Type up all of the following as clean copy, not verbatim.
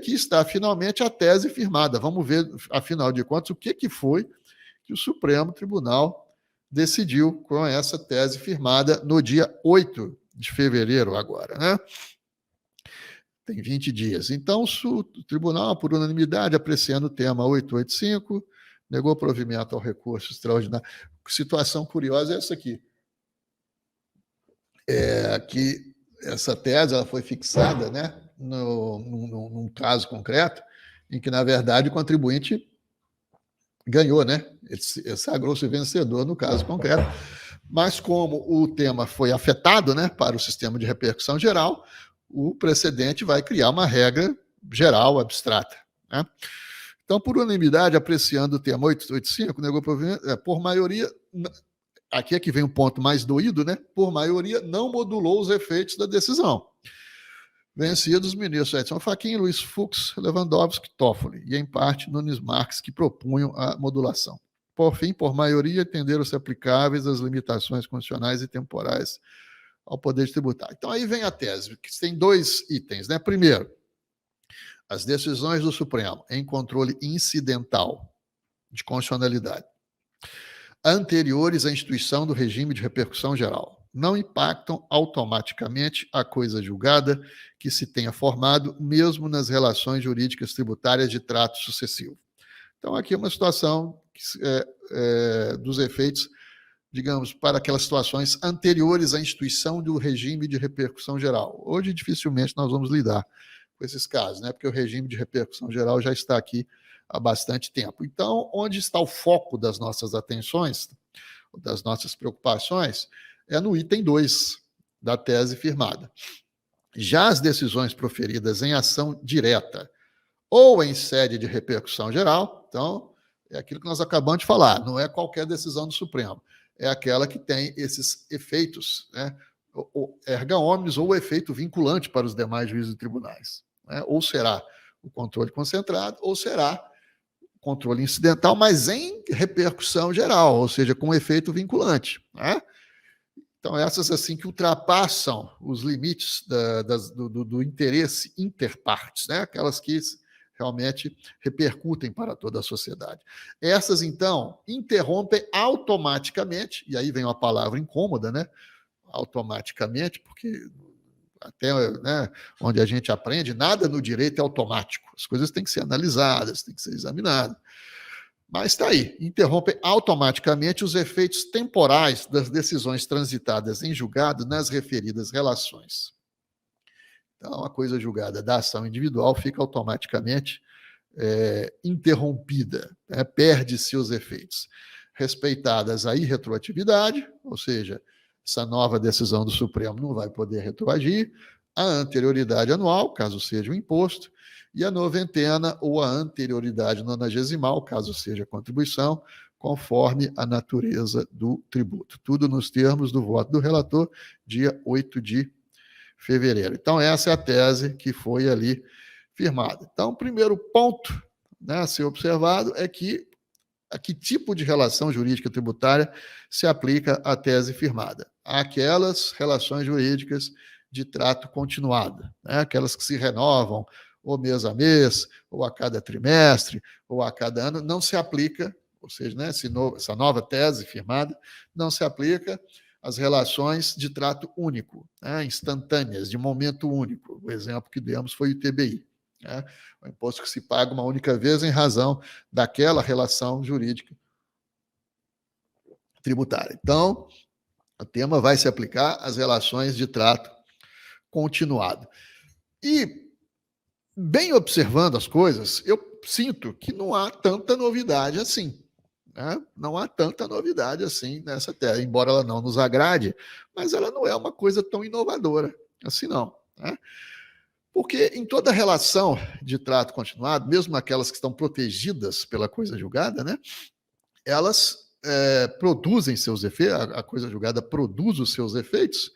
aqui está finalmente a tese firmada. Vamos ver, afinal de contas, o que foi que o Supremo Tribunal decidiu com essa tese firmada no dia 8 de fevereiro agora, né? Tem 20 dias. Então, o tribunal, por unanimidade, apreciando o tema 885, negou provimento ao recurso extraordinário. Situação curiosa é essa aqui. Que essa tese ela foi fixada, né, num caso concreto, em que, na verdade, o contribuinte ganhou, né? Ele sagrou-se vencedor no caso concreto. Mas como o tema foi afetado, né, para o sistema de repercussão geral, o precedente vai criar uma regra geral, abstrata, né? Então, por unanimidade, apreciando o tema 885, negou por maioria, aqui é que vem um ponto mais doído, né? Por maioria, não modulou os efeitos da decisão. Vencidos os ministros Edson Fachin, Luiz Fux, Lewandowski, Toffoli, e, em parte, Nunes Marques, que propunham a modulação. Por fim, por maioria, entenderam-se aplicáveis as limitações constitucionais e temporais ao poder tributar. Então, aí vem a tese, que tem dois itens, né? Primeiro, as decisões do Supremo em controle incidental de constitucionalidade anteriores à instituição do regime de repercussão geral não impactam automaticamente a coisa julgada que se tenha formado, mesmo nas relações jurídicas tributárias de trato sucessivo. Então, aqui é uma situação dos efeitos, digamos, para aquelas situações anteriores à instituição do regime de repercussão geral. Hoje, dificilmente, nós vamos lidar com esses casos, né? Porque o regime de repercussão geral já está aqui há bastante tempo. Então, onde está o foco das nossas atenções, das nossas preocupações, é no item 2 da tese firmada. Já as decisões proferidas em ação direta ou em sede de repercussão geral, então, é aquilo que nós acabamos de falar, não é qualquer decisão do Supremo, é aquela que tem esses efeitos, né, erga omnes ou efeito vinculante para os demais juízes e tribunais, né? Ou será o controle concentrado, ou será controle incidental, mas em repercussão geral, ou seja, com efeito vinculante, né? Então, essas assim que ultrapassam os limites do interesse interpartes, né? Aquelas que realmente repercutem para toda a sociedade. Essas, então, interrompem automaticamente, e aí vem uma palavra incômoda, né? Automaticamente, porque até, né, onde a gente aprende, nada no direito é automático. As coisas têm que ser analisadas, têm que ser examinadas. Mas está aí, interrompem automaticamente os efeitos temporais das decisões transitadas em julgado nas referidas relações. Então, a coisa julgada da ação individual fica automaticamente interrompida, né? Perde-se os efeitos. Respeitadas a irretroatividade, ou seja, essa nova decisão do Supremo não vai poder retroagir, a anterioridade anual, caso seja o imposto, e a noventena ou a anterioridade nonagesimal, caso seja contribuição, conforme a natureza do tributo. Tudo nos termos do voto do relator, dia 8 de fevereiro. Então, essa é a tese que foi ali firmada. Então, o primeiro ponto, né, a ser observado é que a que tipo de relação jurídica tributária se aplica à tese firmada? Aquelas relações jurídicas de trato continuado, né? Aquelas que se renovam ou mês a mês, ou a cada trimestre, ou a cada ano, não se aplica, ou seja, né, essa nova tese firmada, não se aplica às relações de trato único, né, instantâneas, de momento único. O exemplo que demos foi o ITBI. Né? O imposto que se paga uma única vez em razão daquela relação jurídica tributária. Então, o tema vai se aplicar às relações de trato continuado. E, bem observando as coisas, eu sinto que não há tanta novidade assim. Né? Não há tanta novidade assim nessa tese, embora ela não nos agrade, mas ela não é uma coisa tão inovadora assim, não. Né? Porque em toda relação de trato continuado, mesmo aquelas que estão protegidas pela coisa julgada, né, elas produzem seus efeitos, a coisa julgada produz os seus efeitos,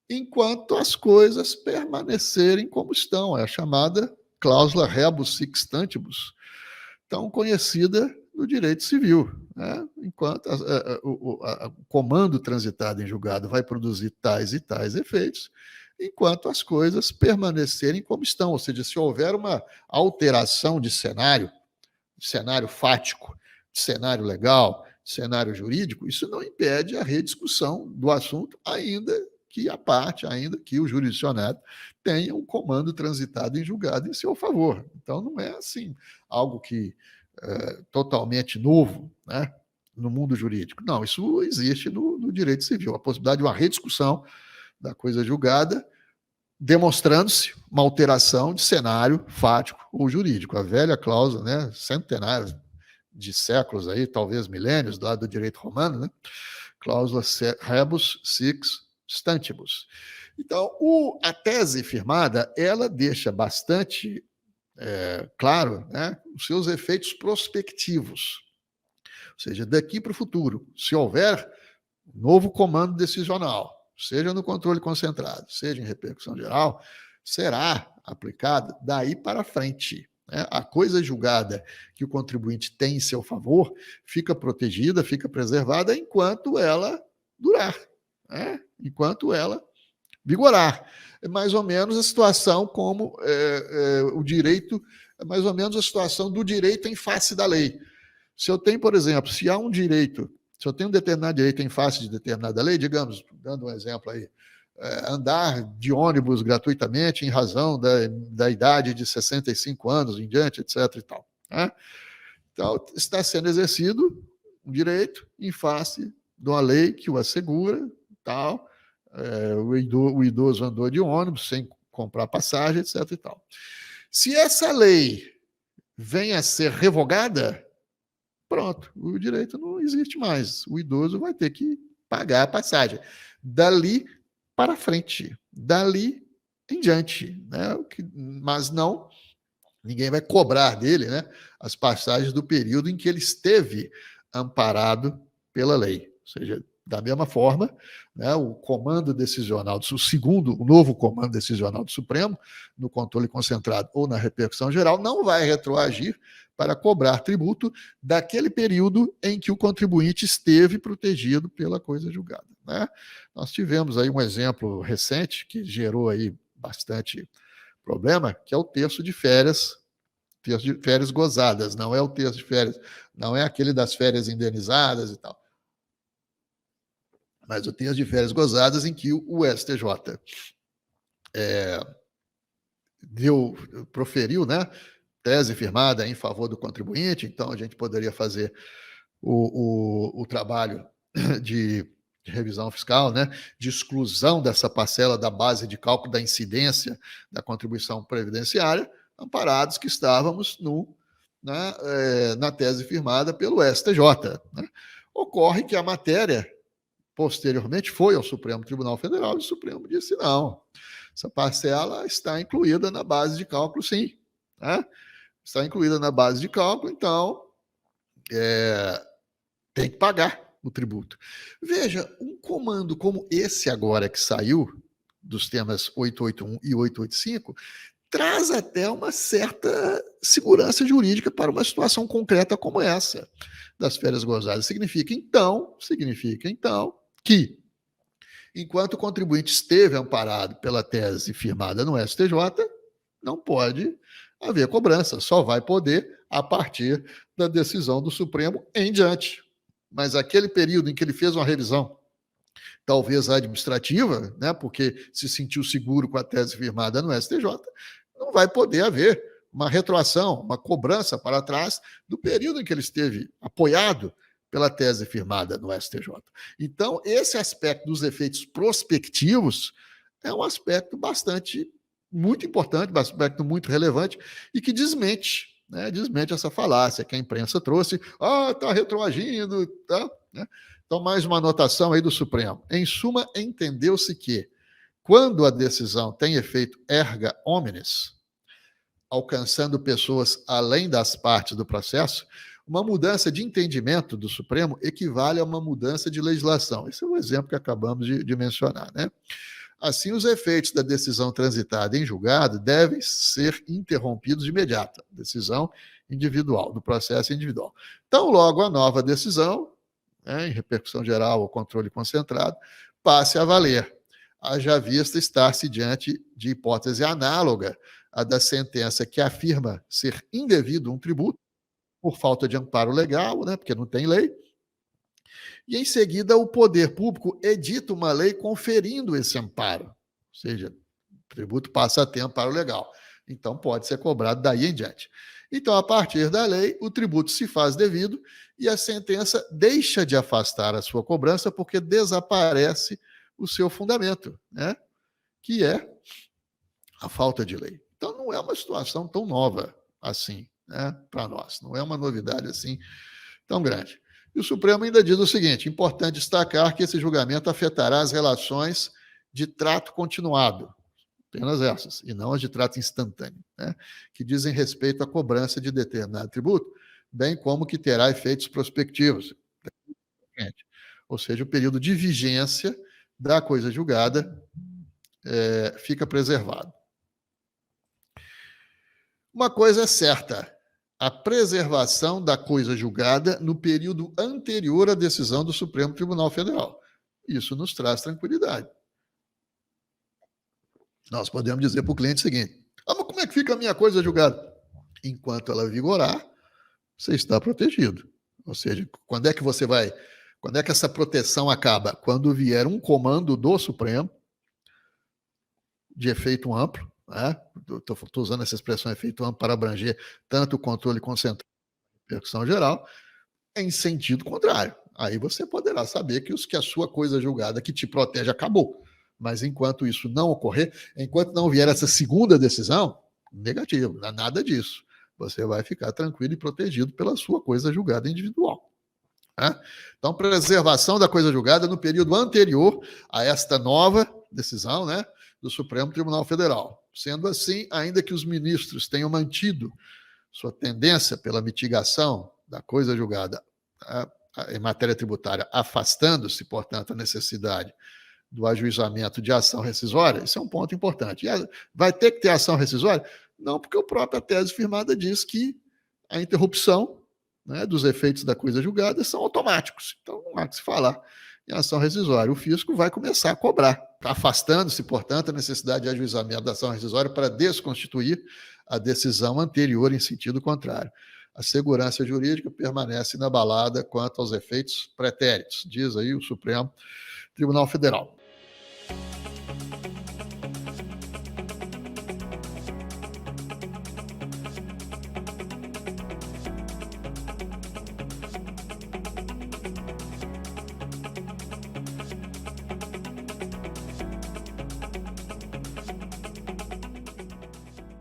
enquanto as coisas permanecerem como estão. É a chamada cláusula rebus sic tão conhecida no direito civil. Né? Enquanto o comando transitado em julgado vai produzir tais e tais efeitos, enquanto as coisas permanecerem como estão. Ou seja, se houver uma alteração de cenário fático, de cenário legal, de cenário jurídico, isso não impede a rediscussão do assunto, ainda que a parte, ainda que o jurisdicionado tenha um comando transitado em julgado em seu favor. Então, não é assim algo que totalmente novo, né, no mundo jurídico. Não, isso existe no direito civil, a possibilidade de uma rediscussão da coisa julgada, demonstrando-se uma alteração de cenário fático ou jurídico. A velha cláusula, né, centenária de séculos aí, talvez milênios, do lado do direito romano, né, cláusula rebus sic stantibus. Então, a tese firmada, ela deixa bastante claro, né, os seus efeitos prospectivos. Ou seja, daqui para o futuro, se houver novo comando decisional, seja no controle concentrado, seja em repercussão geral, será aplicado daí para frente. Né? A coisa julgada que o contribuinte tem em seu favor fica protegida, fica preservada enquanto ela durar, né? Enquanto ela vigorar. É mais ou menos a situação como o direito, é mais ou menos a situação do direito em face da lei. Se eu tenho, por exemplo, se há um direito, se eu tenho um determinado direito em face de determinada lei, digamos, dando um exemplo aí, andar de ônibus gratuitamente em razão da idade de 65 anos em diante, etc. e tal. Né? Então, está sendo exercido um direito em face de uma lei que o assegura, tal. O idoso andou de ônibus sem comprar passagem, etc. e tal. Se essa lei vem a ser revogada, pronto, o direito não existe mais. O idoso vai ter que pagar a passagem. Dali para frente, dali em diante. Né? Mas não, ninguém vai cobrar dele, né, as passagens do período em que ele esteve amparado pela lei. Ou seja, da mesma forma, né, o comando decisional, o novo comando decisional do Supremo, no controle concentrado ou na repercussão geral, não vai retroagir para cobrar tributo daquele período em que o contribuinte esteve protegido pela coisa julgada. Né? Nós tivemos aí um exemplo recente que gerou aí bastante problema, que é o terço de férias gozadas, não é o terço de férias, não é aquele das férias indenizadas e tal. Mas o terço de férias gozadas em que o STJ proferiu, né, tese firmada em favor do contribuinte, então a gente poderia fazer o trabalho de revisão fiscal, né, de exclusão dessa parcela da base de cálculo da incidência da contribuição previdenciária, amparados que estávamos na tese firmada pelo STJ. Né? Ocorre que a matéria posteriormente foi ao Supremo Tribunal Federal e o Supremo disse não, essa parcela está incluída na base de cálculo, sim. Né? Está incluída na base de cálculo, então tem que pagar o tributo. Veja, um comando como esse agora que saiu, dos temas 881 e 885, traz até uma certa segurança jurídica para uma situação concreta como essa das férias gozadas. Significa então, que, enquanto o contribuinte esteve amparado pela tese firmada no STJ, não pode haver cobrança, só vai poder a partir da decisão do Supremo em diante. Mas aquele período em que ele fez uma revisão, talvez administrativa, né, porque se sentiu seguro com a tese firmada no STJ, não vai poder haver uma retroação, uma cobrança para trás do período em que ele esteve apoiado pela tese firmada no STJ. Então, esse aspecto dos efeitos prospectivos é um aspecto muito importante, um aspecto muito relevante e que desmente essa falácia que a imprensa trouxe. Está retroagindo, tá? Então, mais uma anotação aí do Supremo. Em suma, entendeu-se que, quando a decisão tem efeito erga omnes, alcançando pessoas além das partes do processo, uma mudança de entendimento do Supremo equivale a uma mudança de legislação. Esse é um exemplo que acabamos de mencionar. Né? Assim, os efeitos da decisão transitada em julgado devem ser interrompidos de imediato. Decisão individual, do processo individual. Então, logo a nova decisão, em repercussão geral ou controle concentrado, passe a valer. haja vista estar-se diante de hipótese análoga à da sentença que afirma ser indevido um tributo por falta de amparo legal, né, porque não tem lei, e em seguida o poder público edita uma lei conferindo esse amparo, ou seja, o tributo passa a ter amparo legal, então pode ser cobrado daí em diante. Então, a partir da lei, o tributo se faz devido e a sentença deixa de afastar a sua cobrança porque desaparece o seu fundamento, né, que é a falta de lei. Então, não é uma situação tão nova assim, né, para nós, não é uma novidade assim tão grande. E o Supremo ainda diz o seguinte: importante destacar que esse julgamento afetará as relações de trato continuado, apenas essas, e não as de trato instantâneo, né, que dizem respeito à cobrança de determinado tributo, bem como que terá efeitos prospectivos. Ou seja, o período de vigência da coisa julgada fica preservado. Uma coisa é certa: a preservação da coisa julgada no período anterior à decisão do Supremo Tribunal Federal. Isso nos traz tranquilidade. Nós podemos dizer para o cliente o seguinte: mas como é que fica a minha coisa julgada? Enquanto ela vigorar, você está protegido. Ou seja, quando é que essa proteção acaba? Quando vier um comando do Supremo de efeito amplo, né? Estou usando essa expressão efeito amplo para abranger tanto o controle concentrado quanto a repercussão geral, em sentido contrário. Aí você poderá saber que a sua coisa julgada que te protege acabou. Mas enquanto isso não ocorrer, enquanto não vier essa segunda decisão, negativo, não é nada disso. Você vai ficar tranquilo e protegido pela sua coisa julgada individual. Né? Então, preservação da coisa julgada no período anterior a esta nova decisão, né, do Supremo Tribunal Federal. Sendo assim, ainda que os ministros tenham mantido sua tendência pela mitigação da coisa julgada em matéria tributária, afastando-se, portanto, a necessidade do ajuizamento de ação rescisória, isso é um ponto importante. E vai ter que ter ação rescisória? Não, porque a própria tese firmada diz que a interrupção, né, dos efeitos da coisa julgada são automáticos. Então, não há que se falar em ação rescisória. O fisco vai começar a cobrar, afastando-se, portanto, a necessidade de ajuizamento da ação rescisória para desconstituir a decisão anterior em sentido contrário. A segurança jurídica permanece inabalada quanto aos efeitos pretéritos, diz aí o Supremo Tribunal Federal.